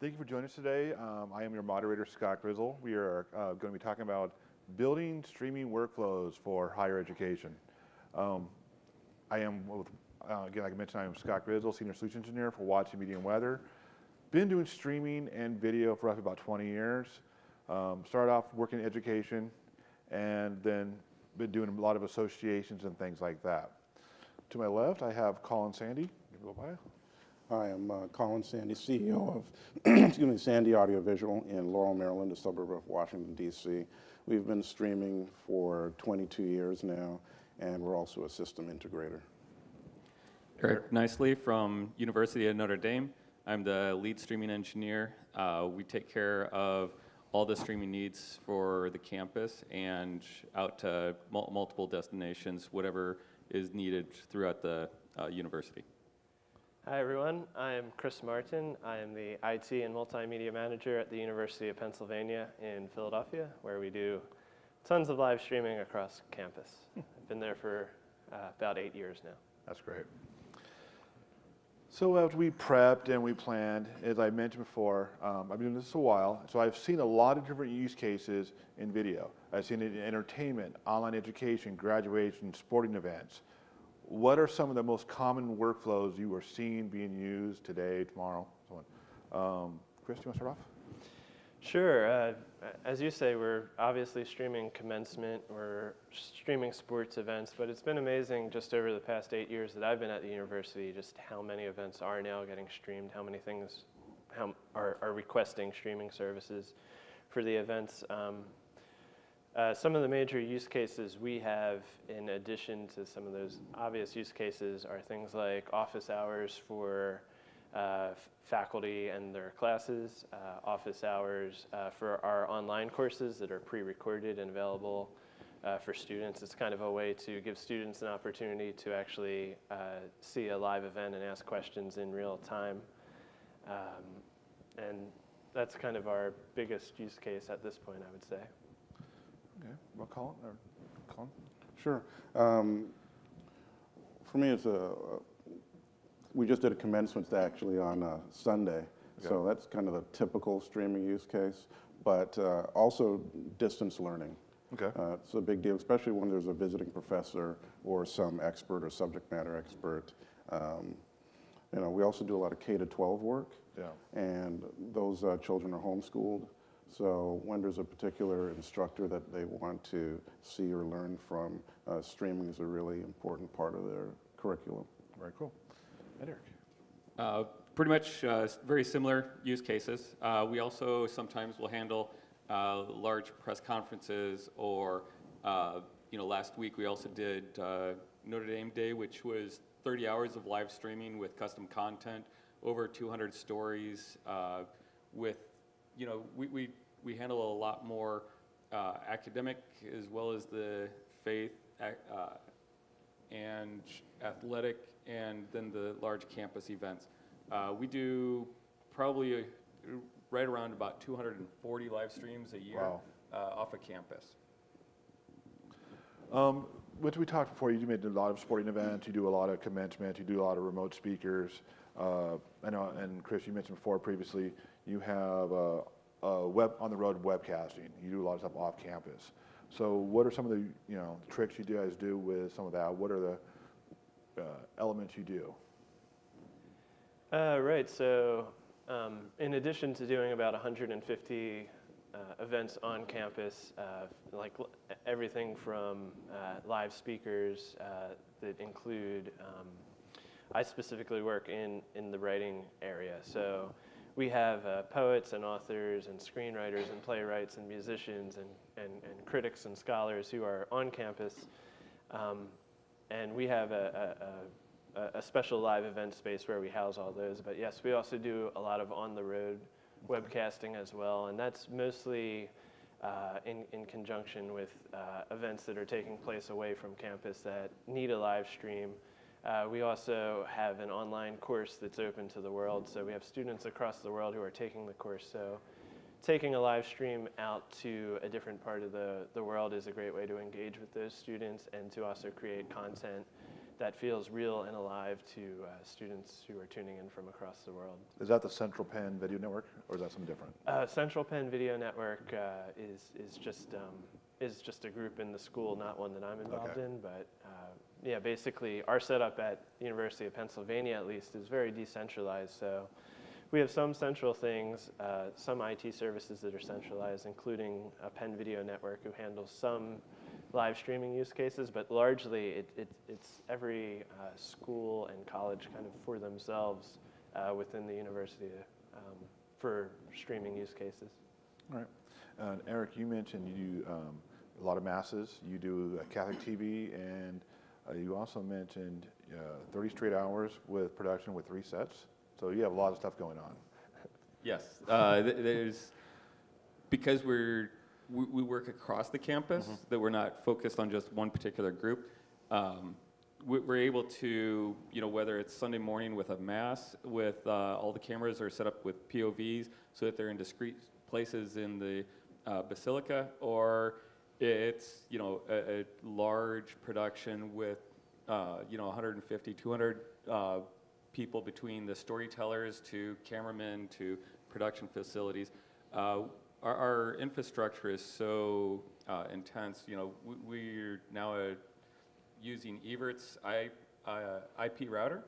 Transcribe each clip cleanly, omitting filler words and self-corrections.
Thank you for joining us today. I am your moderator, Scott Grizzle. We are going to be talking about building streaming workflows for higher education. I am, again, like I mentioned, I am Scott Grizzle, Senior Solutions Engineer for Watch Media and Weather. Been doing streaming and video for roughly about 20 years. Started off working in education and then been doing a lot of associations and things like that. To my left, I have Colin Sandy. Go by. Hi, I'm Colin Sandy, CEO of excuse me, Sandy Audiovisual in Laurel, Maryland, a suburb of Washington, D.C. We've been streaming for 22 years now, and we're also a system integrator. Eric Nisly from University of Notre Dame. I'm the lead streaming engineer. We take care of all the streaming needs for the campus and out to multiple destinations, whatever is needed throughout the university. Hi everyone, I'm Chris Martin. I am the IT and Multimedia Manager at the University of Pennsylvania in Philadelphia, where we do tons of live streaming across campus. I've been there for about 8 years now. That's great. So as we prepped and we planned, as I mentioned before, I've been doing this a while, so I've seen a lot of different use cases in video. I've seen it in entertainment, online education, graduation, sporting events. What are some of the most common workflows you are seeing being used today, tomorrow, so on? Chris, do you want to start off? Sure. As you say, we're obviously streaming commencement, we're streaming sports events, but it's been amazing just over the past 8 years that I've been at the university, just how many events are now getting streamed, how many things are requesting streaming services for the events. Some of the major use cases we have, in addition to some of those obvious use cases, are things like office hours for faculty and their classes, office hours for our online courses that are pre-recorded and available for students. It's kind of a way to give students an opportunity to actually see a live event and ask questions in real time. And that's kind of our biggest use case at this point, I would say. Okay, well, Colin? Sure. For me, it's we just did a commencement actually on Sunday, so that's kind of the typical streaming use case, but also distance learning. Okay. It's a big deal, especially when there's a visiting professor or some expert or subject matter expert. You know, we also do a lot of K-12 work, and those children are homeschooled. So when there's a particular instructor that they want to see or learn from, streaming is a really important part of their curriculum. Very cool. And Eric? Pretty much very similar use cases. We also sometimes will handle large press conferences, or last week we also did Notre Dame Day, which was 30 hours of live streaming with custom content, over 200 stories with, we handle a lot more academic as well as the faith and athletic, and then the large campus events. We do probably right around about 240 live streams a year. Wow. Off of campus. What we talked before, you made a lot of sporting events, you do a lot of commencement, you do a lot of remote speakers. I know, and Chris, you mentioned before previously, you have on-the-road webcasting. You do a lot of stuff off campus. So what are some of the tricks you guys do with some of that? What are the elements you do? Right, so in addition to doing about 150 events on campus, like everything from live speakers that include, I specifically work in the writing area. So we have poets and authors and screenwriters and playwrights and musicians and critics and scholars who are on campus. And we have a special live event space where we house all those. But yes, we also do a lot of on-the-road webcasting as well, and that's mostly in conjunction with events that are taking place away from campus that need a live stream. We also have an online course that's open to the world, so we have students across the world who are taking the course. So taking a live stream out to a different part of the world is a great way to engage with those students and to also create content that feels real and alive to students who are tuning in from across the world. Is that the Central Penn Video Network, or is that something different? Central Penn Video Network is just a group in the school, not one that I'm involved in, but yeah, basically our setup at the University of Pennsylvania, at least, is very decentralized. So we have some central things, some IT services that are centralized, including a Penn Video Network who handles some live streaming use cases, but largely it's every school and college kind of for themselves within the university for streaming use cases. All right. Eric, you mentioned you do a lot of masses. You do Catholic TV, and you also mentioned 30 straight hours with production with 3 sets. So you have a lot of stuff going on. Yes, because we work across the campus, that we're not focused on just one particular group. We're able to, whether it's Sunday morning with a mass, with all the cameras are set up with POVs so that they're in discrete places in the basilica, or it's, a large production with, 150, 200 people between the storytellers to cameramen to production facilities. Our infrastructure is so intense. We're now using Evert's IP router,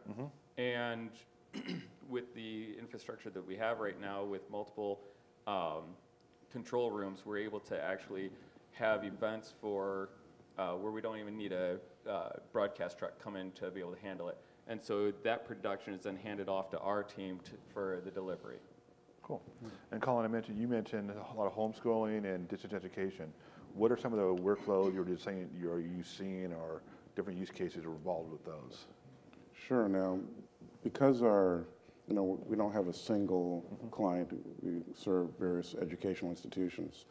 and with the infrastructure that we have right now, with multiple control rooms, we're able to actually have events for where we don't even need a broadcast truck come in to be able to handle it. And so that production is then handed off to our team for the delivery. Cool. And Colin, you mentioned a lot of homeschooling and distance education. What are some of the workflows you're seeing, or different use cases are involved with those? Sure. Now, because we don't have a single client, we serve various educational institutions.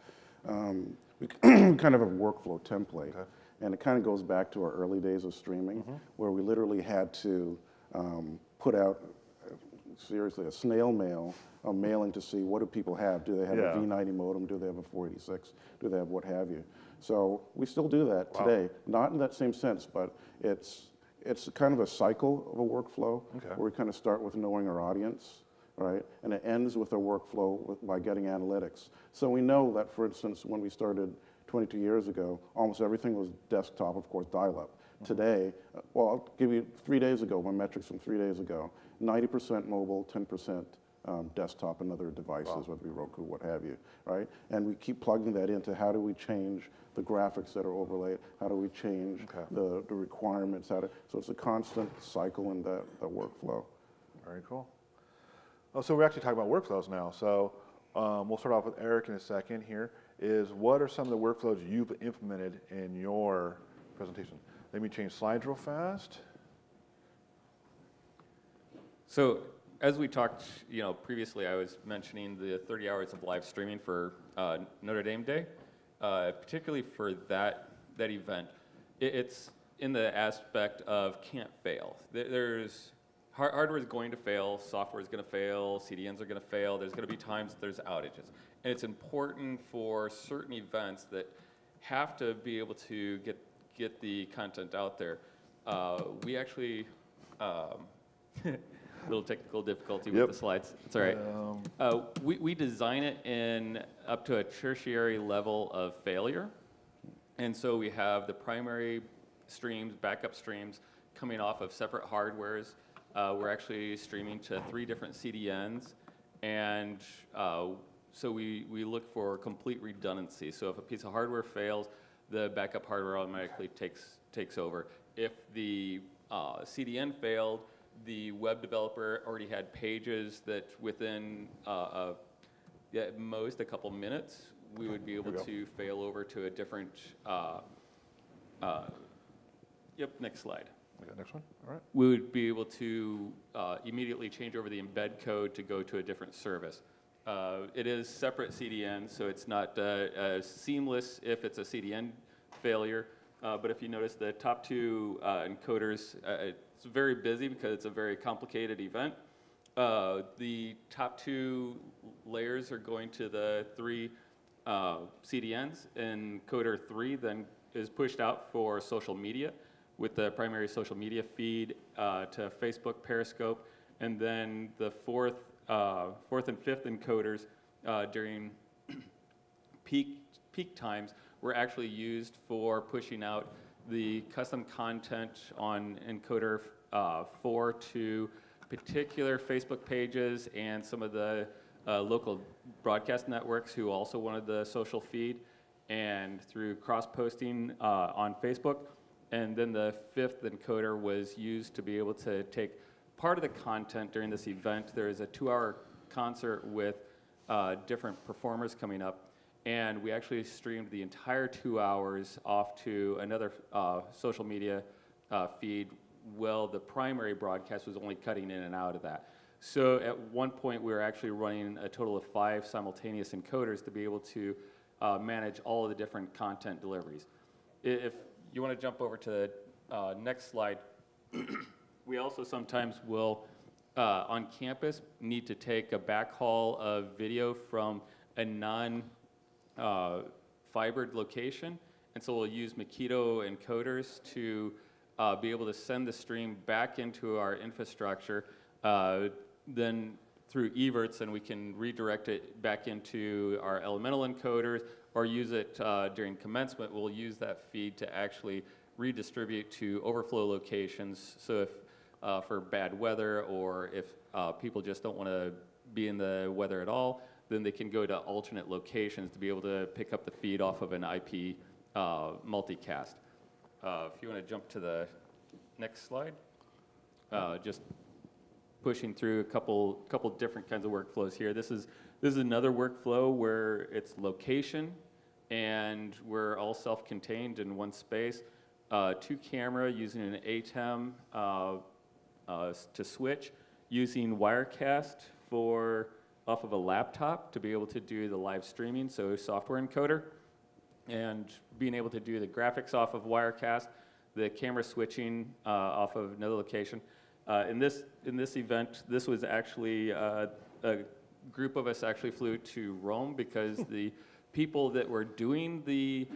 We kind of have a workflow template. Okay. And it kind of goes back to our early days of streaming, where we literally had to put out, seriously, a snail mail, a mailing to see what do people have. Do they have a V90 modem? Do they have a 486? Do they have what have you? So we still do that today. Not in that same sense, but it's kind of a cycle of a workflow, where we kind of start with knowing our audience, right? And it ends with a workflow by getting analytics. So we know that, for instance, when we started 22 years ago, almost everything was desktop, of course, dial-up. Today, well, I'll give you 3 days ago, my metrics from 3 days ago, 90% mobile, 10% desktop and other devices, whether it be Roku, what have you, right? And we keep plugging that into how do we change the graphics that are overlaid, how do we change the requirements, so it's a constant cycle in that workflow. Very cool. Oh, so we're actually talking about workflows now. So we'll start off with Eric in a second here. What are some of the workflows you've implemented in your presentation? Let me change slides real fast. So as we talked, previously, I was mentioning the 30 hours of live streaming for Notre Dame Day, particularly for that event. It's in the aspect of can't fail. There's hardware is going to fail, software is going to fail, CDNs are going to fail. There's going to be times there's outages. And it's important for certain events that have to be able to get the content out there. We actually, little technical difficulty with the slides. It's all right. We design it in up to a tertiary level of failure. And so we have the primary streams, backup streams, coming off of separate hardwares. We're actually streaming to 3 different CDNs. And so we look for complete redundancy. So if a piece of hardware fails, the backup hardware automatically takes over. If the CDN failed, the web developer already had pages that within at most a couple minutes, we would be able to fail over to a different, next slide. Next one, all right. We would be able to immediately change over the embed code to go to a different service. It is separate CDN, so it's not seamless if it's a CDN failure. But if you notice the top 2 encoders, it's very busy because it's a very complicated event. The top 2 layers are going to the 3 CDNs, and encoder 3 then is pushed out for social media. with the primary social media feed to Facebook, Periscope, and then the fourth and fifth encoders during peak times were actually used for pushing out the custom content on encoder 4 to particular Facebook pages and some of the local broadcast networks who also wanted the social feed, and through cross-posting on Facebook. And then the fifth encoder was used to be able to take part of the content during this event. There is a 2-hour concert with different performers coming up, and we actually streamed the entire 2 hours off to another social media feed. Well, the primary broadcast was only cutting in and out of that. So at one point, we were actually running a total of 5 simultaneous encoders to be able to manage all of the different content deliveries. If you want to jump over to the next slide, we also sometimes will, on campus, need to take a backhaul of video from a non-fibered location. And so we'll use Makito encoders to be able to send the stream back into our infrastructure, then through everts, and we can redirect it back into our elemental encoders, or use it during commencement. We'll use that feed to actually redistribute to overflow locations. So if for bad weather, or if people just don't want to be in the weather at all, then they can go to alternate locations to be able to pick up the feed off of an IP multicast. If you want to jump to the next slide, just pushing through a couple different kinds of workflows here. This is another workflow where it's location, and we're all self-contained in one space. 2 camera using an ATEM to switch, using Wirecast off of a laptop to be able to do the live streaming, so software encoder, and being able to do the graphics off of Wirecast, the camera switching off of another location. In this event, this was actually a group of us actually flew to Rome because the people that were doing the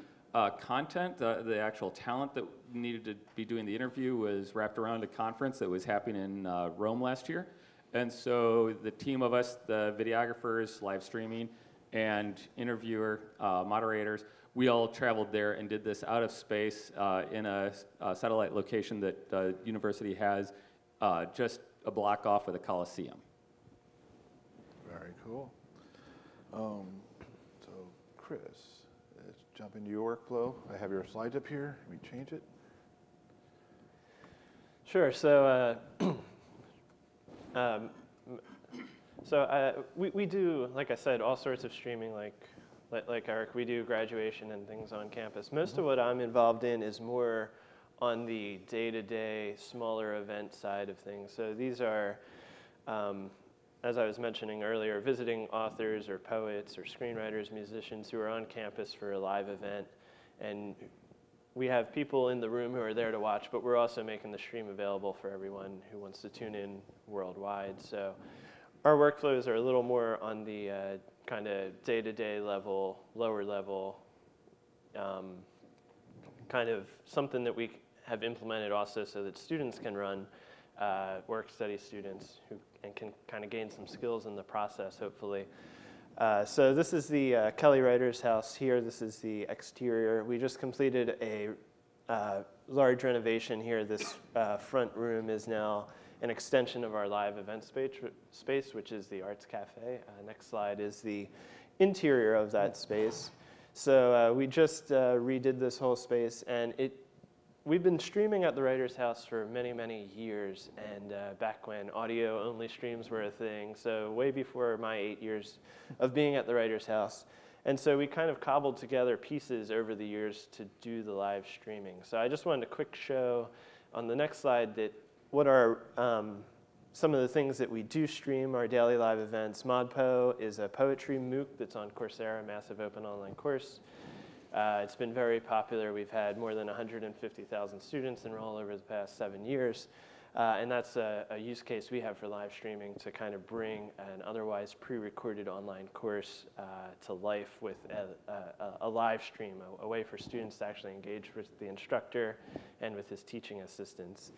content, the actual talent that needed to be doing the interview, was wrapped around a conference that was happening in Rome last year. And so the team of us, the videographers, live streaming, and interviewer, moderators, we all traveled there and did this out of space in a satellite location that the university has just a block off of the Coliseum. Very cool. So Chris, let's jump into your workflow. I have your slides up here. Let me change it. Sure. So we do, like I said, all sorts of streaming, like Eric. We do graduation and things on campus. Most of what I'm involved in is more on the day-to-day, smaller event side of things. So these are, as I was mentioning earlier, visiting authors or poets or screenwriters, musicians who are on campus for a live event. And we have people in the room who are there to watch, but we're also making the stream available for everyone who wants to tune in worldwide. So our workflows are a little more on the kind of day-to-day level, lower level, kind of something that we have implemented also so that students can run, work-study students and can kind of gain some skills in the process, hopefully. So this is the Kelly Writer's house here. This is the exterior. We just completed a large renovation here. This front room is now an extension of our live event space, which is the Arts Cafe. Next slide is the interior of that space. So we just redid this whole space, and we've been streaming at the Writer's House for many, many years, and back when audio-only streams were a thing, so way before my 8 years of being at the Writer's House. And so we kind of cobbled together pieces over the years to do the live streaming. So I just wanted a quick show on the next slide that what are some of the things that we do stream, our daily live events. ModPo is a poetry MOOC that's on Coursera, a massive open online course. It's been very popular. We've had more than 150,000 students enroll over the past 7 years. And that's a use case we have for live streaming to kind of bring an otherwise pre-recorded online course to life with a live stream, a way for students to actually engage with the instructor and with his teaching assistants.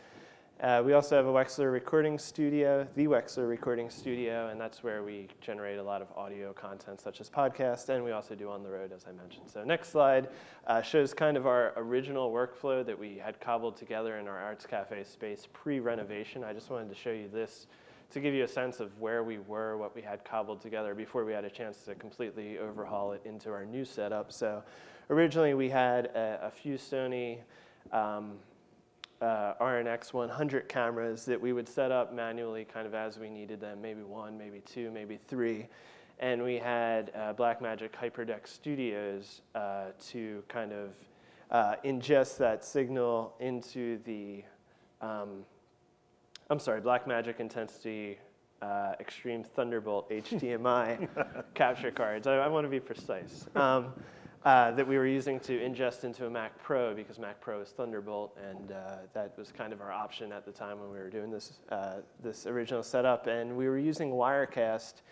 We also have a Wechsler recording studio, the Wechsler recording studio, and that's where we generate a lot of audio content such as podcasts, and we also do on the road, as I mentioned. So next slide shows kind of our original workflow that we had cobbled together in our Arts Cafe space pre-renovation. I just wanted to show you this to give you a sense of where we were, what we had cobbled together before we had a chance to completely overhaul it into our new setup. So originally we had a few Sony RNX 100 cameras that we would set up manually kind of as we needed them, maybe one, maybe two, maybe three. And we had Blackmagic HyperDeck Studios to kind of ingest that signal into the, Blackmagic Intensity Extreme Thunderbolt HDMI capture cards. I want to be precise. That we were using to ingest into a Mac Pro because Mac Pro is Thunderbolt, and that was kind of our option at the time when we were doing this, this original setup. And we were using Wirecast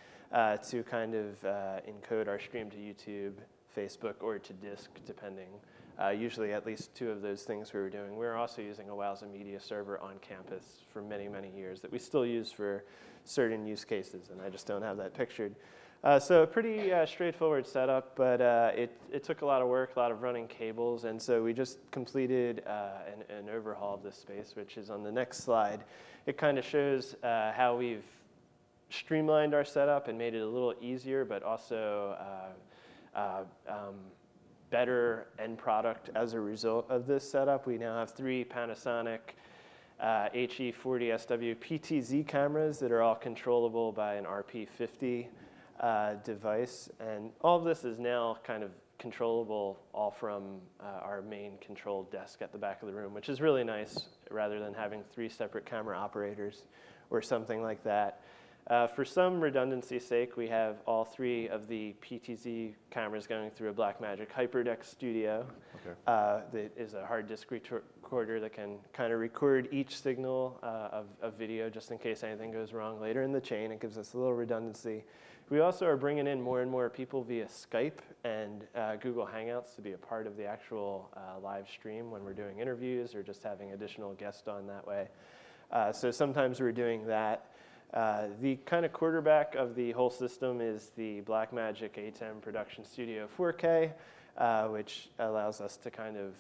to kind of encode our stream to YouTube, Facebook, or to disk, depending. Usually at least two of those things we were doing. We were also using a Wowza Media server on campus for many, many years that we still use for certain use cases, and I just don't have that pictured. So a pretty straightforward setup, but it took a lot of work, a lot of running cables, and so we just completed an overhaul of this space, which is on the next slide. It kind of shows how we've streamlined our setup and made it a little easier, but also better end product as a result of this setup. We now have 3 Panasonic HE40SW PTZ cameras that are all controllable by an RP50 device, and all of this is now kind of controllable all from our main control desk at the back of the room, which is really nice rather than having 3 separate camera operators or something like that. For some redundancy's sake, we have all 3 of the PTZ cameras going through a Blackmagic HyperDeck Studio. Okay. That is a hard disk recorder that can kind of record each signal of video just in case anything goes wrong later in the chain. It gives us a little redundancy. We also are bringing in more and more people via Skype and Google Hangouts to be a part of the actual live stream when we're doing interviews or just having additional guests on that way. So sometimes we're doing that. The kind of quarterback of the whole system is the Blackmagic A10 Production Studio 4K, which allows us to kind of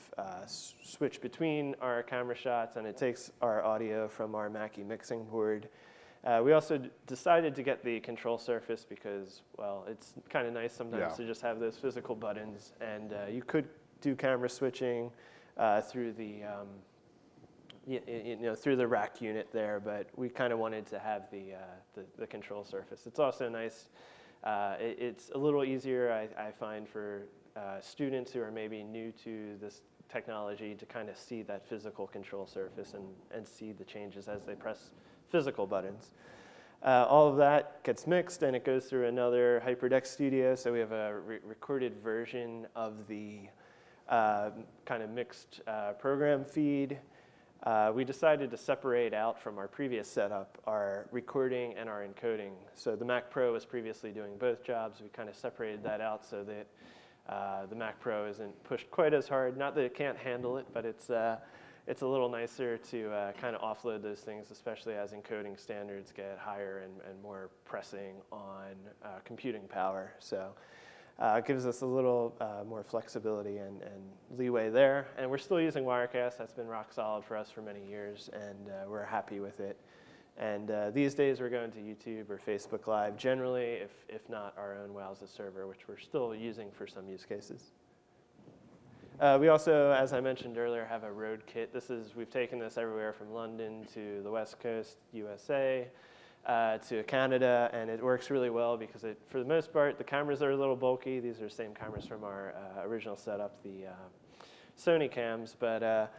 switch between our camera shots, and it takes our audio from our Mackie mixing board. We also decided to get the control surface because, well, it's kind of nice sometimes to just have those physical buttons, and you could do camera switching through the through the rack unit there, but we kind of wanted to have the control surface. It's also nice. It's a little easier, I find, for students who are maybe new to this technology to kind of see that physical control surface and see the changes as they press physical buttons. All of that gets mixed and it goes through another HyperDeck Studio, so we have a recorded version of the kind of mixed program feed. We decided to separate out from our previous setup our recording and our encoding. So the Mac Pro was previously doing both jobs. We kind of separated that out so that the Mac Pro isn't pushed quite as hard. Not that it can't handle it, but it's a little nicer to kind of offload those things, especially as encoding standards get higher and more pressing on computing power. So it gives us a little more flexibility and leeway there. And we're still using Wirecast. That's been rock solid for us for many years, and we're happy with it. And these days we're going to YouTube or Facebook Live, generally, if not our own Wowza server, which we're still using for some use cases. We also, as I mentioned earlier, have a road kit. We've taken this everywhere from London to the West Coast, USA, to Canada, and it works really well because for the most part, the cameras are a little bulky. These are the same cameras from our original setup, the Sony cams, but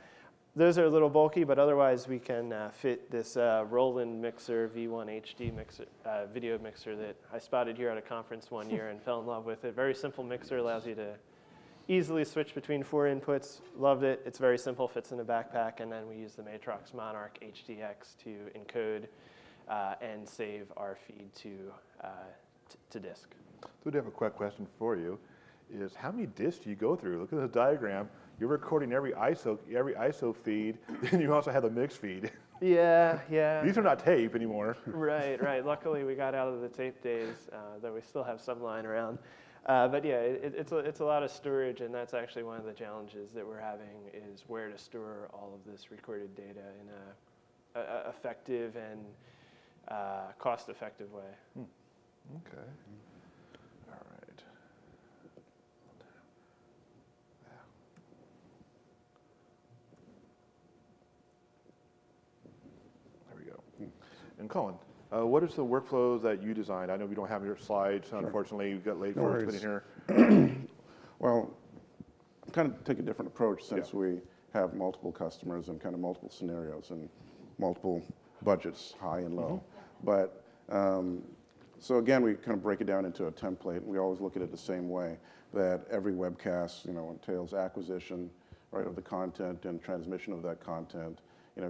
those are a little bulky, but otherwise we can fit this Roland Mixer V1 HD mixer, video mixer that I spotted here at a conference one year and fell in love with it. Very simple mixer, allows you to easily switch between 4 inputs, loved it. It's very simple, fits in a backpack, and then we use the Matrox Monarch HDX to encode and save our feed to disk. So we do have a quick question for you, is how many disks do you go through? Look at this diagram. You're recording every ISO feed, then you also have the mix feed. Yeah. These are not tape anymore. Right. Luckily, we got out of the tape days, though we still have some lying around. But yeah, it's a lot of storage, and that's actually one of the challenges that we're having is where to store all of this recorded data in a effective and cost-effective way. Okay. All right. There we go. And Colin, what is the workflows that you designed? I know we don't have your slides. Sure. Unfortunately, we got late for us here. Well, kind of take a different approach since we have multiple customers and kind of multiple scenarios and multiple budgets, high and low. But so again, we kind of break it down into a template, and we always look at it the same way, that every webcast, entails acquisition, right, of the content and transmission of that content,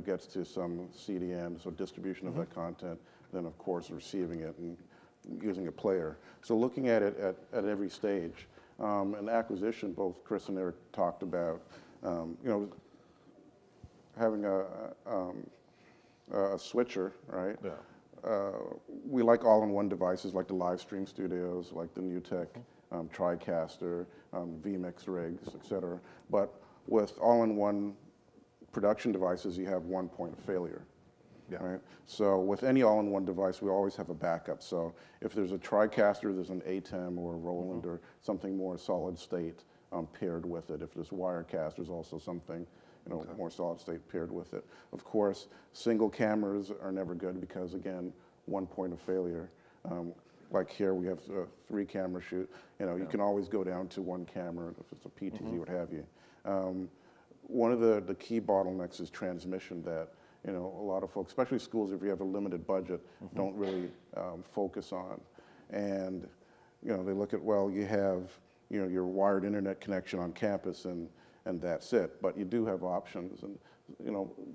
gets to some CDN, so distribution of that content, then of course receiving it and using a player. So looking at it at every stage, and acquisition, both Chris and Eric talked about, having a switcher, right? Yeah. We like all-in-one devices like the live stream studios, like the Newtek TriCaster, vMix rigs, et cetera. But with all-in-one production devices, you have one point of failure. Yeah. Right? So with any all-in-one device, we always have a backup. So if there's a TriCaster, there's an ATEM or a Roland or something more solid state paired with it. If there's Wirecast, there's also something more solid state paired with it. Of course, single cameras are never good because, again, one point of failure. Like here, we have a 3-camera shoot. You can always go down to 1 camera if it's a PTZ, what have you. One of the key bottlenecks is transmission that a lot of folks, especially schools, if you have a limited budget, don't really focus on. And they look at, well, you have your wired internet connection on campus and that's it. But you do have options, and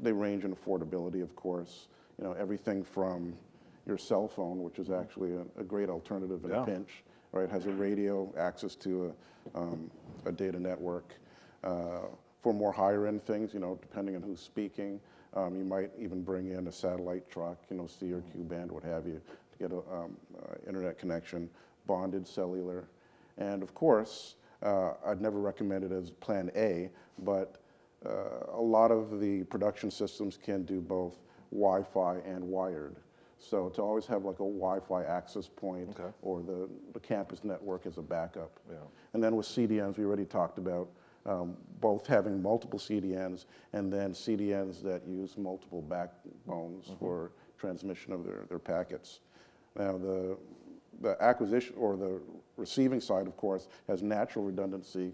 they range in affordability, of course. Everything from your cell phone, which is actually a great alternative in a pinch, right? Has a radio, access to a data network. For more higher end things, depending on who's speaking, you might even bring in a satellite truck, C or Q band, what have you, to get a internet connection, bonded cellular. And of course, I'd never recommend it as plan A, but a lot of the production systems can do both Wi-Fi and wired. So to always have like a Wi-Fi access point or the campus network as a backup. Yeah. And then with CDNs, we already talked about both having multiple CDNs and then CDNs that use multiple backbones for transmission of their packets. Now the acquisition or the receiving side, of course, has natural redundancy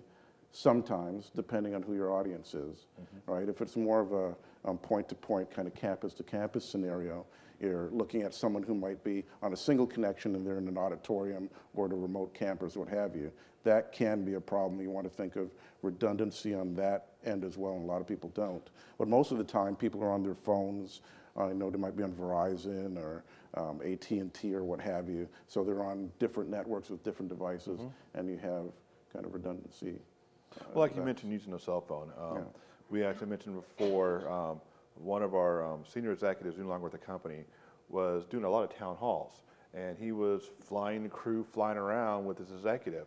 sometimes, depending on who your audience is, right? If it's more of a point-to-point kind of campus-to-campus scenario, you're looking at someone who might be on a single connection and they're in an auditorium or at a remote campus, what have you. That can be a problem. You want to think of redundancy on that end as well, and a lot of people don't. But most of the time, people are on their phones. They might be on Verizon or AT&T or what have you. So they're on different networks with different devices, and you have kind of redundancy. Well, like you mentioned using a cell phone. We actually mentioned before, one of our senior executives no longer with the company was doing a lot of town halls, and he was flying the crew, flying around with his executive.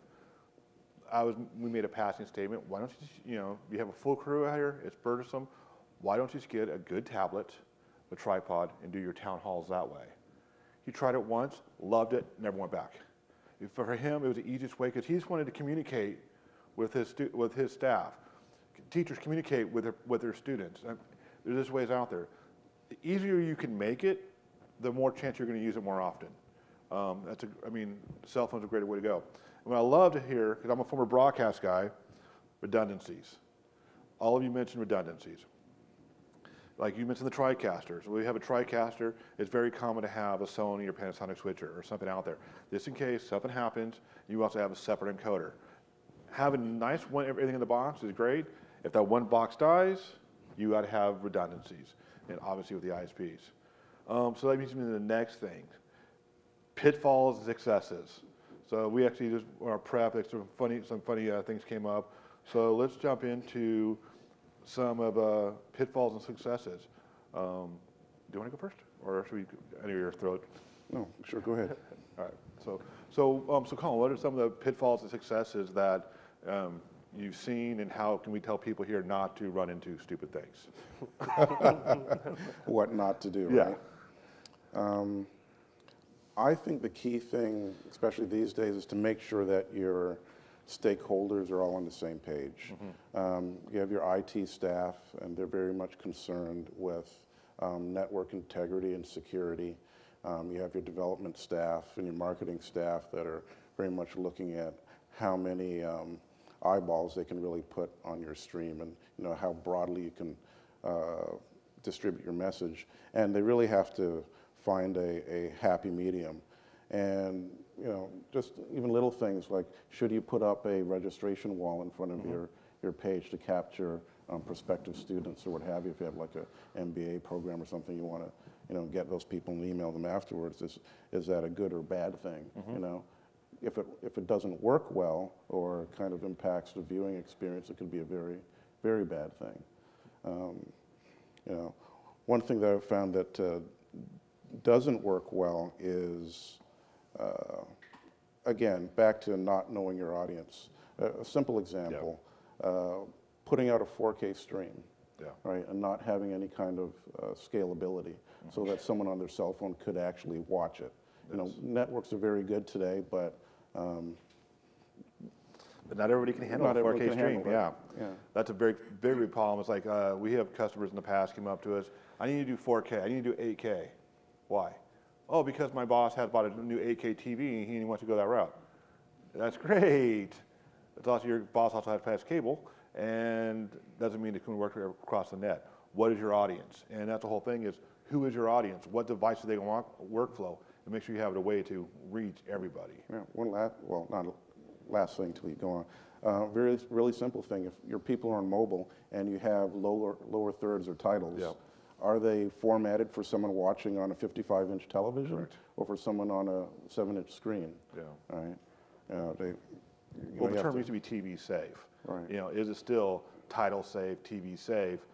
We made a passing statement. Why don't you, you have a full crew out here, it's burdensome. Why don't you just get a good tablet, a tripod, and do your town halls that way? He tried it once, loved it, never went back. For him, it was the easiest way because he just wanted to communicate with his staff. Teachers communicate with their students. There's just ways out there. The easier you can make it, the more chance you're going to use it more often. Cell phone's a great way to go. And what I love to hear, because I'm a former broadcast guy, redundancies. All of you mentioned redundancies. Like you mentioned the TriCaster. So we have a TriCaster. It's very common to have a Sony or Panasonic switcher or something out there. Just in case something happens, you also have a separate encoder. having nice everything in the box is great. If that one box dies, you got to have redundancies, and obviously with the ISPs. So that leads me to the next thing, pitfalls and successes. So we actually just on our prep, some funny things came up. So let's jump into some of pitfalls and successes. Do you want to go first, or should we enter your throat? No, sure, go ahead. All right. So Colin, what are some of the pitfalls and successes that you've seen, and how can we tell people here not to run into stupid things? What not to do, Yeah. right? I think the key thing, especially these days, is to make sure that your stakeholders are all on the same page. You have your IT staff, and they're very much concerned with network integrity and security. You have your development staff and your marketing staff that are very much looking at how many eyeballs they can really put on your stream, and how broadly you can distribute your message. And they really have to find a happy medium. And just even little things like, should you put up a registration wall in front of your page to capture prospective students or what have you? If you have like an MBA program or something, you want to get those people and email them afterwards. Is that a good or bad thing? If it doesn't work well or kind of impacts the viewing experience, it could be a very, very bad thing. One thing that I've found that doesn't work well is, again, back to not knowing your audience. A simple example, putting out a 4K stream, right, and not having any kind of scalability so that someone on their cell phone could actually watch it. Networks are very good today, but not everybody can handle a 4K stream. Yeah, that's a very, very big problem. It's like we have customers in the past came up to us. I need to do 4K. I need to do 8K. Why? Oh, because my boss has bought a new 8K TV and he wants to go that route. That's great. It's also your boss also has past cable, and doesn't mean it can work across the net. What is your audience? And that's the whole thing is, who is your audience? What device do they want? Workflow, and make sure you have a way to reach everybody. Yeah, not last thing till you go on. Really simple thing. If your people are on mobile and you have lower thirds or titles, are they formatted for someone watching on a 55-inch television or for someone on a 7-inch screen? Right. Well, the term used to be TV safe. Right. Is it still title safe, TV safe?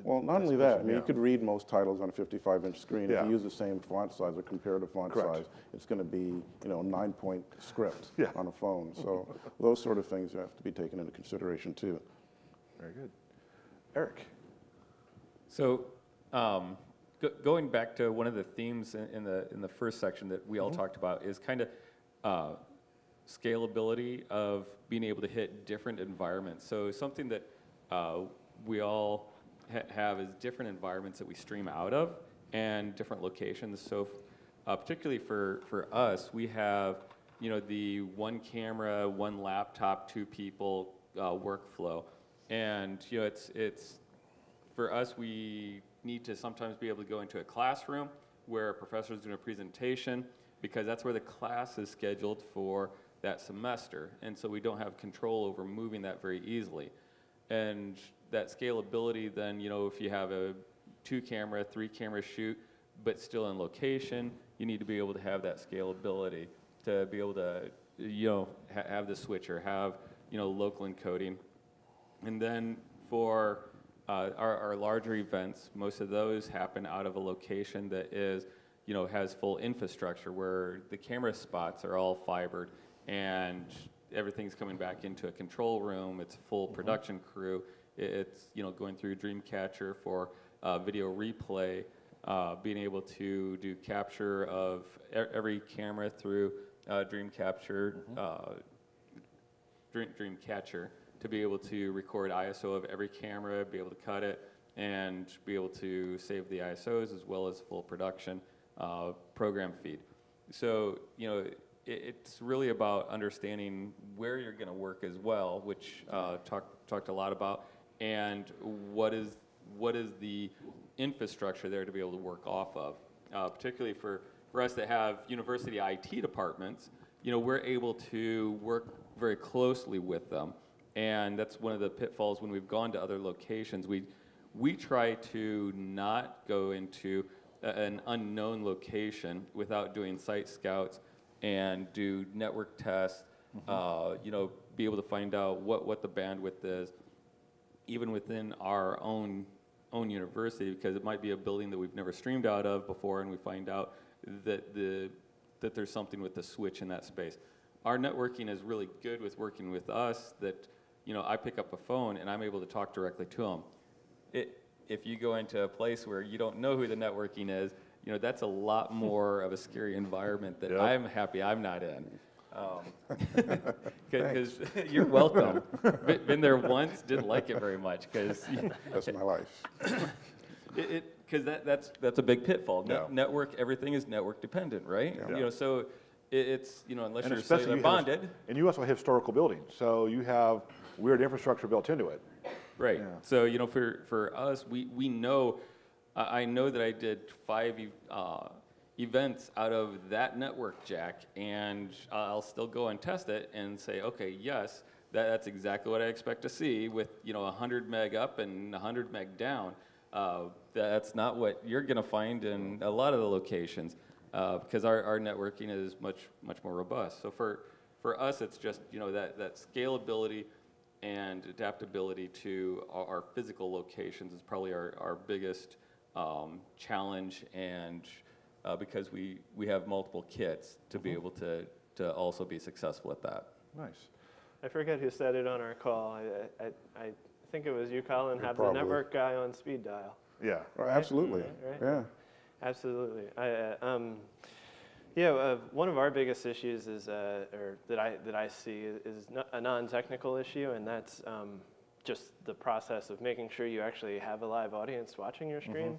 Well, not only that, I mean, you could read most titles on a 55-inch screen. If you use the same font size or comparative font size, it's going to be, a 9-point script on a phone. So those sort of things have to be taken into consideration too. Very good. Eric. So going back to one of the themes in the first section that we all talked about is kind of scalability of being able to hit different environments. So something that we all have is different environments that we stream out of and different locations. So particularly for us, we have the one camera, one laptop, 2 people workflow, and it's for us, we need to sometimes be able to go into a classroom where a professor is doing a presentation, because that's where the class is scheduled for that semester, and so we don't have control over moving that very easily. And that scalability then, if you have a 2-camera, 3-camera shoot, but still in location, you need to be able to have that scalability to be able to, have the switcher, have, local encoding. And then for our larger events, most of those happen out of a location that is, has full infrastructure where the camera spots are all fibered and everything's coming back into a control room. It's a full production crew. It's going through Dreamcatcher for video replay, being able to do capture of every camera through Dreamcatcher to be able to record ISO of every camera, be able to cut it, and be able to save the ISOs as well as full production program feed. So it's really about understanding where you're going to work as well, which talked a lot about, and what is the infrastructure there to be able to work off of. Particularly for us that have university IT departments, we're able to work very closely with them. And that's one of the pitfalls when we've gone to other locations. We try to not go into an unknown location without doing site scouts and do network tests, be able to find out what the bandwidth is, even within our own university, because it might be a building that we've never streamed out of before, and we find out that there's something with the switch in that space. Our networking is really good with working with us that, I pick up a phone and I'm able to talk directly to them. If you go into a place where you don't know who the networking is, that's a lot more of a scary environment that I'm happy I'm not in. Because you're welcome. Been there once, didn't like it very much. Cause that's my life. Because that's a big pitfall. Network, everything is network dependent, right? Yeah. So it's unless and you're cellular bonded. And you also have historical buildings, so you have weird infrastructure built into it. Right. Yeah. So for us, we know. I know that I did 5 events out of that network jack, and I'll still go and test it and say, okay, yes, that's exactly what I expect to see with 100 meg up and 100 meg down. That's not what you're going to find in a lot of the locations because our networking is much more robust. So for us, it's just that scalability and adaptability to our physical locations is probably our biggest challenge, and because we have multiple kits to be able to also be successful at that. Nice. I forget who said it on our call. I think it was you, Colin, have Probably. the network guy on speed dial. Yeah. Right? Absolutely. Right? Yeah. Absolutely. One of our biggest issues is, or that I see, is a non-technical issue, and that's just the process of making sure you actually have a live audience watching your stream.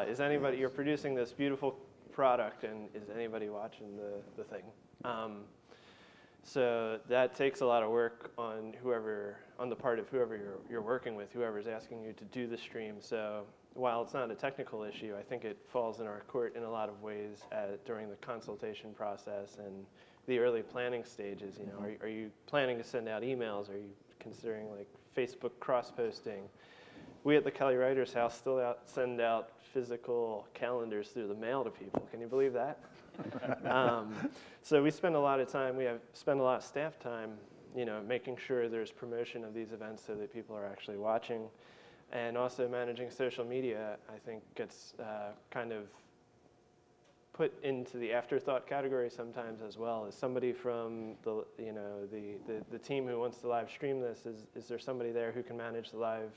Is anybody? You're producing this beautiful product, and is anybody watching the thing? So that takes a lot of work on the part of whoever you're working with, whoever's asking you to do the stream. So while it's not a technical issue, I think it falls in our court in a lot of ways during the consultation process and the early planning stages. Are you planning to send out emails? Are you considering like Facebook cross-posting? We at the Kelly Writers House still send out physical calendars through the mail to people. Can you believe that? So we spend a lot of time. Spend a lot of staff time, making sure there's promotion of these events so that people are actually watching. And also managing social media, I think, gets kind of put into the afterthought category sometimes as well. As somebody from the team who wants to live stream this, is there somebody there who can manage the live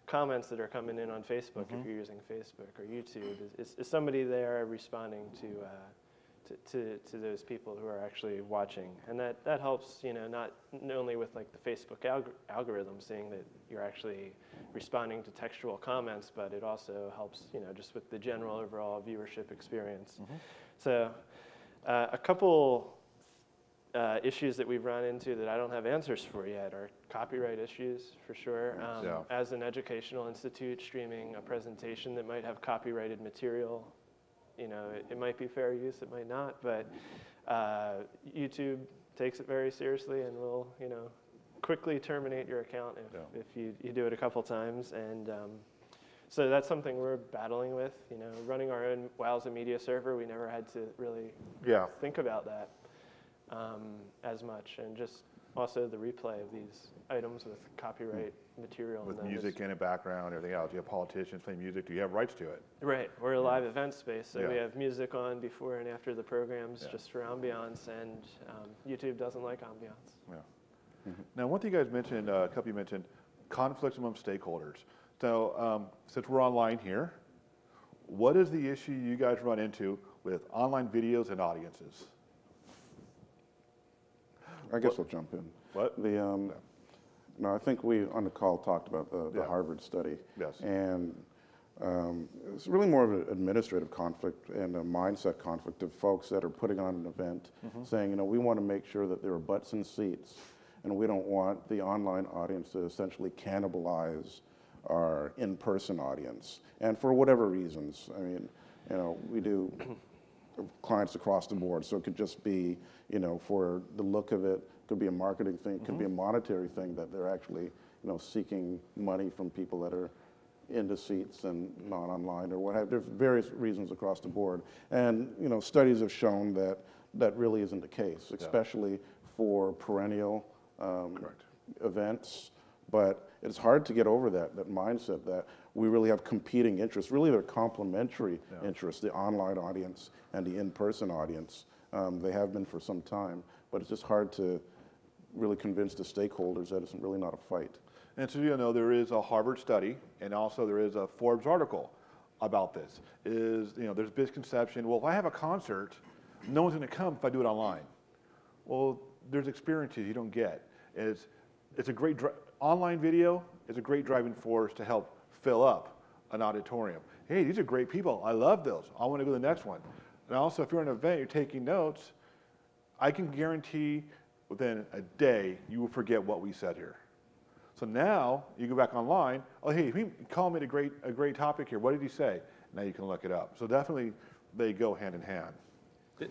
comments that are coming in on Facebook if you're using Facebook or YouTube? Is somebody there responding to those people who are actually watching? And that helps, not only with like the Facebook algorithm seeing that you're actually responding to textual comments, but it also helps, just with the general overall viewership experience. So a couple issues that we've run into that I don't have answers for yet are copyright issues, for sure. As an educational institute streaming a presentation that might have copyrighted material, it might be fair use, it might not, but YouTube takes it very seriously and will, quickly terminate your account if you do it a couple times. And so that's something we're battling with. Running our own Wowza media server, we never had to really think about that as much, and just also the replay of these items with copyright material. With music in the background, everything else. You have politicians playing music. Do you have rights to it? Right. We're a live event space, so we have music on before and after the programs just for ambiance, and YouTube doesn't like ambiance. Yeah. Now, one thing you guys mentioned, a couple you mentioned, conflicts among stakeholders. So since we're online here, what is the issue you guys run into with online videos and audiences? I guess I'll jump in. What? No, I think we on the call talked about the Harvard study. Yes. And it's really more of an administrative conflict and a mindset conflict of folks that are putting on an event saying, we want to make sure that there are butts in seats, and we don't want the online audience to essentially cannibalize our in-person audience. And for whatever reasons, I mean, we do clients across the board. So it could just be, for the look of it, could be a marketing thing, it could be a monetary thing that they're actually, seeking money from people that are in the seats and not online or what have. There's various reasons across the board. And, studies have shown that that really isn't the case, especially for perennial events. But it's hard to get over that mindset that we really have competing interests. Really, they're complementary interests, the online audience and the in-person audience. They have been for some time, but it's just hard to really convince the stakeholders that it's really not a fight. And so, there is a Harvard study, and also there is a Forbes article about this. There's misconception, well, if I have a concert, no one's going to come if I do it online. Well, there's experiences you don't get. It's a great, online video is a great driving force to help fill up an auditorium. Hey, these are great people. I love those. I want to go to the next one. And also, if you're in an event, you're taking notes, I can guarantee within a day, you will forget what we said here. So now you go back online. Oh, hey, Colin made a great topic here. What did he say? Now you can look it up. So definitely, they go hand in hand.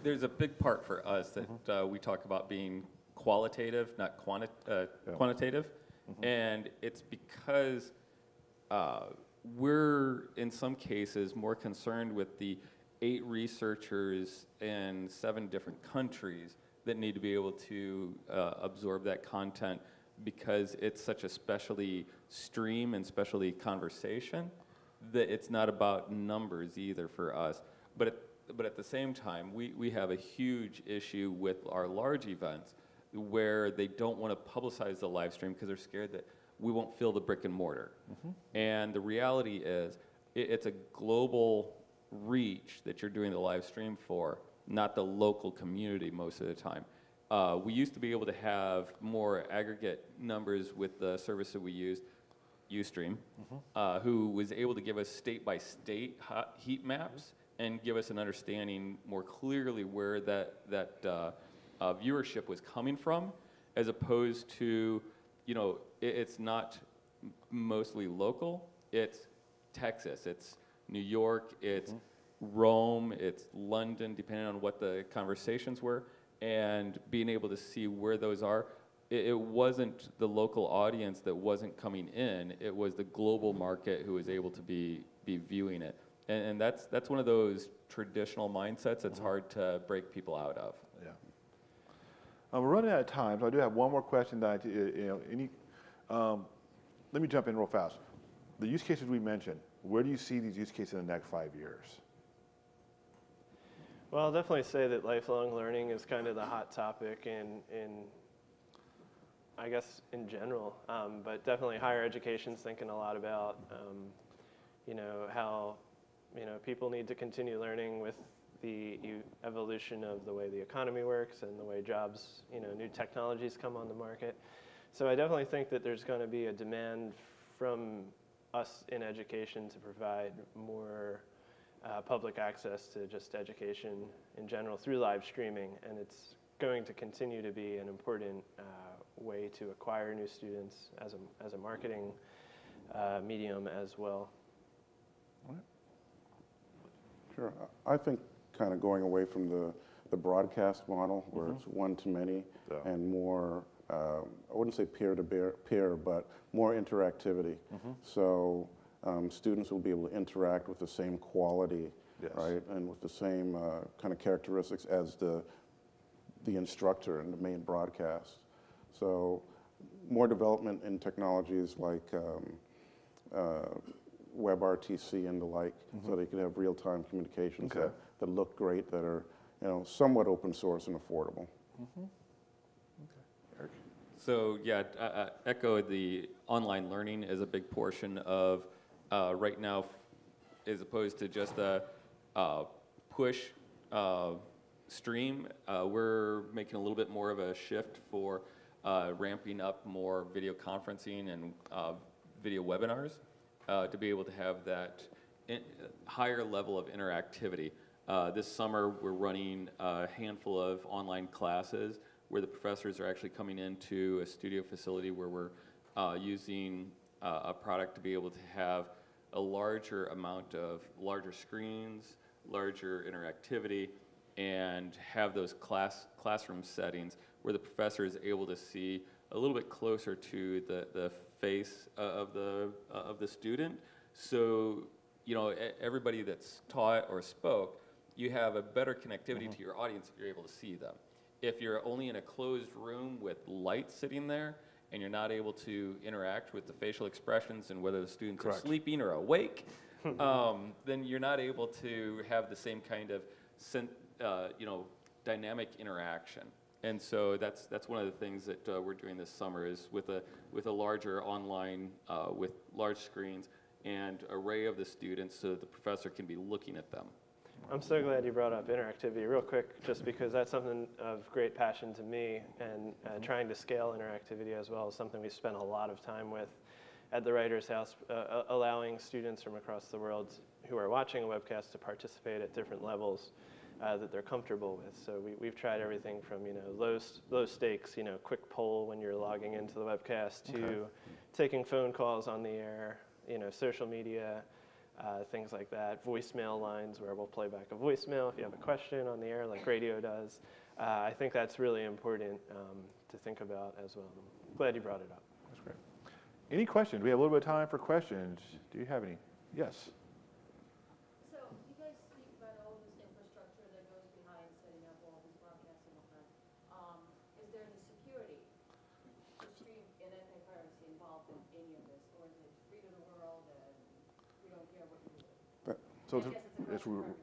There's a big part for us that we talk about being qualitative, not quantitative, and it's because we're in some cases more concerned with the 8 researchers in 7 different countries that need to be able to absorb that content, because it's such a specialty stream and specialty conversation that it's not about numbers either for us. But at the same time, we have a huge issue with our large events where they don't want to publicize the live stream because they're scared that we won't fill the brick and mortar. And the reality is it's a global reach that you're doing the live stream for, not the local community most of the time. We used to be able to have more aggregate numbers with the service that we used, Ustream, who was able to give us state-by-state heat maps and give us an understanding more clearly where that viewership was coming from, as opposed to, it's not mostly local, it's Texas, it's New York, it's Rome, it's London, depending on what the conversations were, and being able to see where those are. It wasn't the local audience that wasn't coming in, it was the global market who was able to be viewing it. And that's one of those traditional mindsets that's hard to break people out of. Yeah. We're running out of time, so I do have one more question that let me jump in real fast. The use cases we mentioned, where do you see these use cases in the next 5 years? Well, I'll definitely say that lifelong learning is kind of the hot topic in I guess, in general, but definitely higher education's thinking a lot about, how, people need to continue learning with the evolution of the way the economy works and the way jobs, new technologies come on the market. So I definitely think that there's going to be a demand from us in education to provide more public access to just education in general through live streaming, and it's going to continue to be an important way to acquire new students as a marketing medium as well. Sure. I think kind of going away from the broadcast model where it's one-to-many and more, I wouldn't say peer-to-peer, but more interactivity. So students will be able to interact with the same quality, right, and with the same kind of characteristics as the instructor in the main broadcast. So more development in technologies like WebRTC and the like, so they can have real-time communications that look great, that are somewhat open source and affordable. Eric? So yeah, echo the online learning is a big portion of right now, as opposed to just a push stream. We're making a little bit more of a shift for ramping up more video conferencing and video webinars to be able to have that higher level of interactivity. This summer, we're running a handful of online classes where the professors are actually coming into a studio facility where we're using a product to be able to have a larger amount of larger screens, larger interactivity, and have those classroom settings where the professor is able to see a little bit closer to the face of the student. So, you know, everybody that's taught or spoke, you have a better connectivity to your audience if you're able to see them. If you're only in a closed room with light sitting there and you're not able to interact with the facial expressions and whether the students are sleeping or awake, then you're not able to have the same kind of you know, dynamic interaction. And so that's one of the things that we're doing this summer is with a larger online, with large screens and array of the students so that the professor can be looking at them. I'm so glad you brought up interactivity real quick, just because that's something of great passion to me, and trying to scale interactivity as well is something we spent a lot of time with at the Writers' House, allowing students from across the world who are watching a webcast to participate at different levels that they're comfortable with. So we've tried everything from, you know, low stakes, you know, quick poll when you're logging into the webcast to taking phone calls on the air, you know, social media, things like that, voicemail lines where we'll play back a voicemail if you have a question on the air like radio does. I think that's really important to think about as well. I'm glad you brought it up. That's great. Any questions? We have a little bit of time for questions. Do you have any? Yes. So you guys speak about all this infrastructure that goes behind setting up all these broadcasts and whatnot. Is there any security to stream and anti-piracy involved in any of this, or is it free to the world and we don't care what you do? So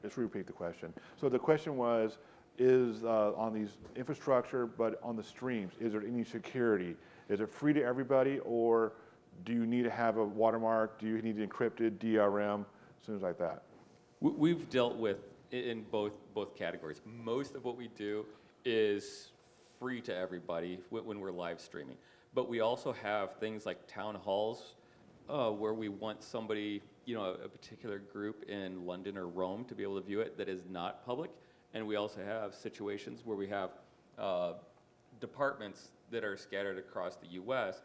let's repeat the question. So the question was, is on these infrastructure, but on the streams, is there any security? Is it free to everybody, or do you need to have a watermark? Do you need encrypted DRM, things like that? We've dealt with in both categories. Most of what we do is free to everybody when we're live streaming. But we also have things like town halls where we want somebody, you know, a particular group in London or Rome to be able to view it that is not public. And we also have situations where we have departments that are scattered across the U.S.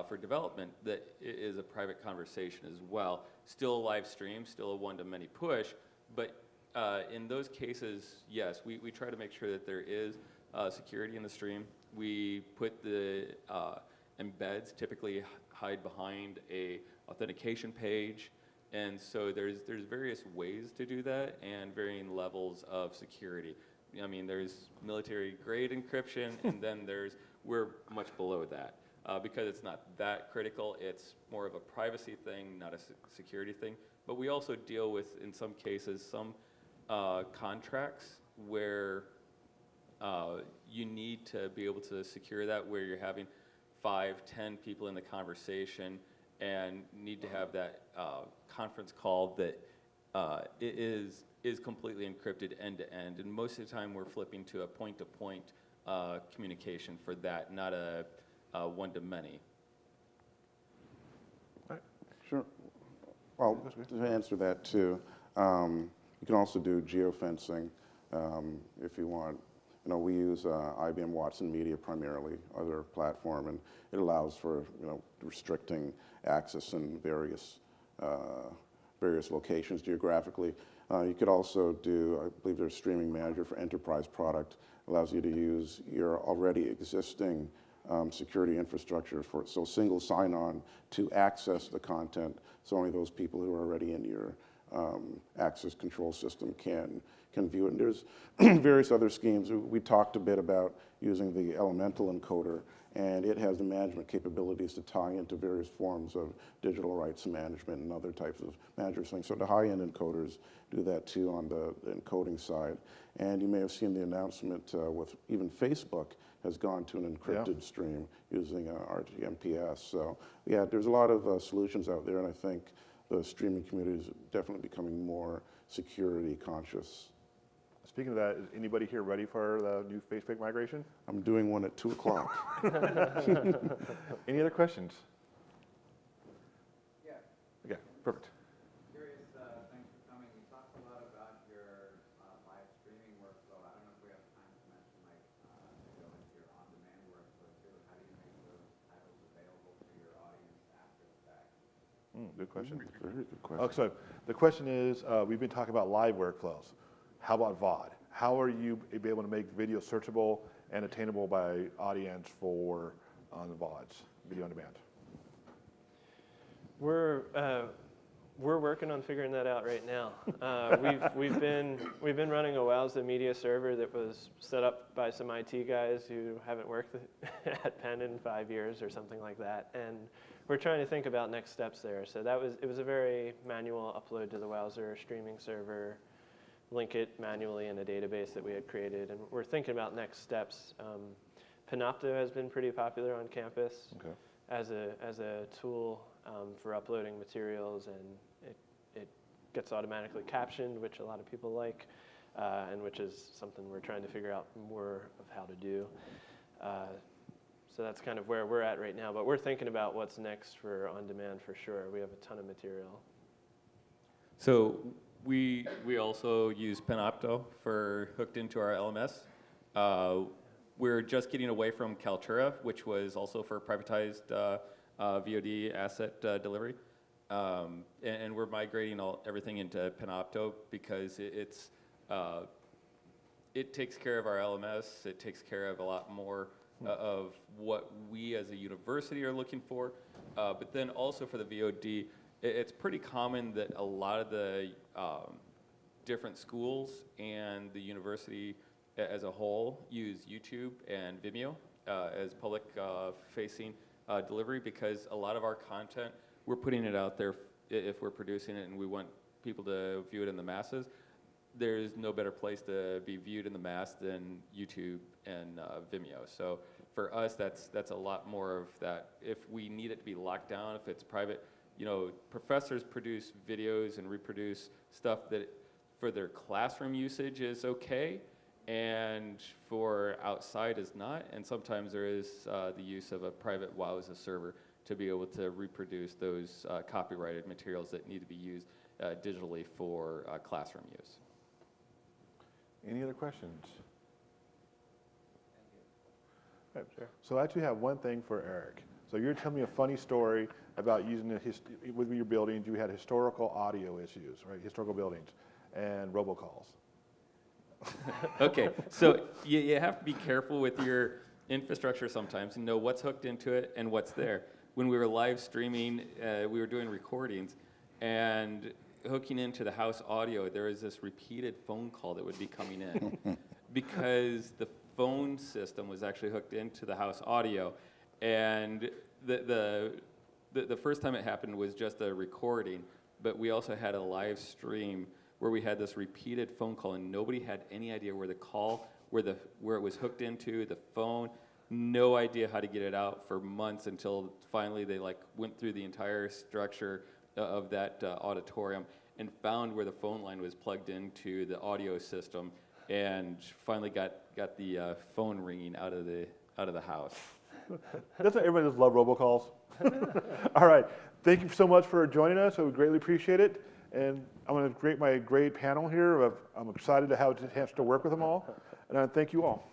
For development that is a private conversation as well. Still a live stream, still a one-to-many push, but in those cases, yes, we try to make sure that there is security in the stream. We put the embeds typically hide behind a authentication page, and so there's various ways to do that and varying levels of security. I mean, there's military-grade encryption, and then we're much below that. Because it's not that critical, it's more of a privacy thing, not a security thing. But we also deal with, in some cases, some contracts where you need to be able to secure that, where you're having 5, 10 people in the conversation and need to have that conference call that is completely encrypted end to end. And most of the time we're flipping to a point-to-point communication for that, not a one-to-many. Sure. Well, to answer that too, you can also do geofencing if you want. You know, we use IBM Watson Media primarily, other platform, and it allows for, you know, restricting access in various locations geographically. You could also do, I believe there's Streaming Manager for enterprise product, allows you to use your already existing security infrastructure so single sign-on to access the content, so only those people who are already in your access control system can view it. And there's various other schemes. We talked a bit about using the Elemental encoder, and it has the management capabilities to tie into various forms of digital rights management and other types of management things. So the high-end encoders do that too on the encoding side. And you may have seen the announcement with even Facebook has gone to an encrypted stream using RTMPS. So yeah, there's a lot of solutions out there, and I think the streaming community is definitely becoming more security conscious. Speaking of that, is anybody here ready for the new Facebook migration? I'm doing one at 2 o'clock. Any other questions? Yeah. Okay, perfect. Curious, thanks for coming. You talked a lot about your live streaming workflow. I don't know if we have time to mention, like, to go into your on-demand workflow too. How do you make those titles available to your audience after the fact? Good question. Very good question. Oh, so the question is, we've been talking about live workflows. How about VOD? how are you able to make video searchable and attainable by audience for the VODs, video on demand? We're working on figuring that out right now. We've been running a Wowza media server that was set up by some IT guys who haven't worked at Penn in 5 years or something like that, and we're trying to think about next steps there. So it was a very manual upload to the Wowza streaming server, link it manually in a database that we had created, and we're thinking about next steps. Panopto has been pretty popular on campus as a tool for uploading materials, and it gets automatically captioned, which a lot of people like, and which is something we're trying to figure out more of how to do. So that's kind of where we're at right now, but we're thinking about what's next for on-demand for sure. We have a ton of material. So we also use Panopto for hooked into our LMS. We're just getting away from Kaltura, which was also for privatized VOD asset delivery. And we're migrating everything into Panopto because it takes care of our LMS. It takes care of a lot more of what we as a university are looking for. But then also for the VOD, it's pretty common that a lot of the different schools and the university as a whole use YouTube and Vimeo as public facing delivery, because a lot of our content, we're putting it out there if we're producing it and we want people to view it in the masses. There's no better place to be viewed in the mass than YouTube and Vimeo. So for us, that's a lot more of that. If we need it to be locked down, if it's private, professors produce videos and reproduce stuff that for their classroom usage is okay, and for outside is not. And sometimes there is the use of a private Wowza server to be able to reproduce those copyrighted materials that need to be used digitally for classroom use. Any other questions? Sure. So I actually have one thing for Eric. So you're telling me a funny story about using with your buildings. You had historical audio issues, right? Historical buildings and robocalls. Okay, so you have to be careful with your infrastructure sometimes and know what's hooked into it and what's there. When we were live streaming, we were doing recordings, and hooking into the house audio, there was this repeated phone call that would be coming in because the phone system was actually hooked into the house audio, and the first time it happened was just a recording, but we also had a live stream where we had this repeated phone call, and nobody had any idea where where it was hooked into, the phone, no idea how to get it out for months until finally they went through the entire structure of that auditorium and found where the phone line was plugged into the audio system, and finally got the phone ringing out of the house. Doesn't everybody just love robocalls? All right. Thank you so much for joining us. We greatly appreciate it. And I'm going to grade my great panel here. I'm excited to have a chance to work with them all. And I thank you all.